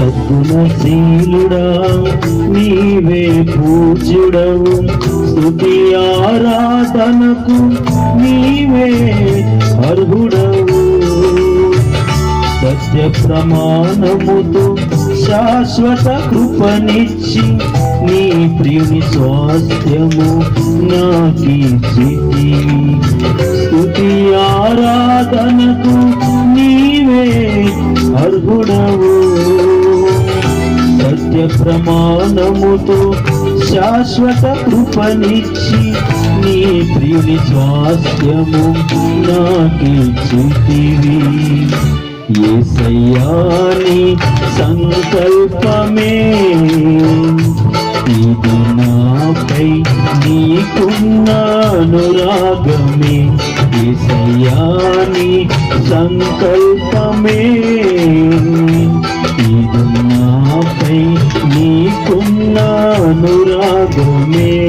సద్గుణశీలుడా నీవే పూజ్యుడవు, స్తుతి ఆరాధనకు నీవే అర్హుడవు. సత్య ప్రమాణముతో శాశ్వత కృపనిచ్చి నీ ప్రియుని స్వాస్థ్యము నాకిచ్చితివి. స్తుతి ఆరాధనకు నీవే అర్హుడవు. సత్య ప్రమాణముతో శాశ్వత కృపనిచ్చి నీ ప్రియుని స్వాస్థ్యము నాకిచ్చితివి. యేసయ్యా నీ సంకల్పమే ఇది నాపై నీకున్న అనురాగమే. యేసయ్యా నీ సంకల్పమే ఇది నాపై నీకున్న అనురాగమే.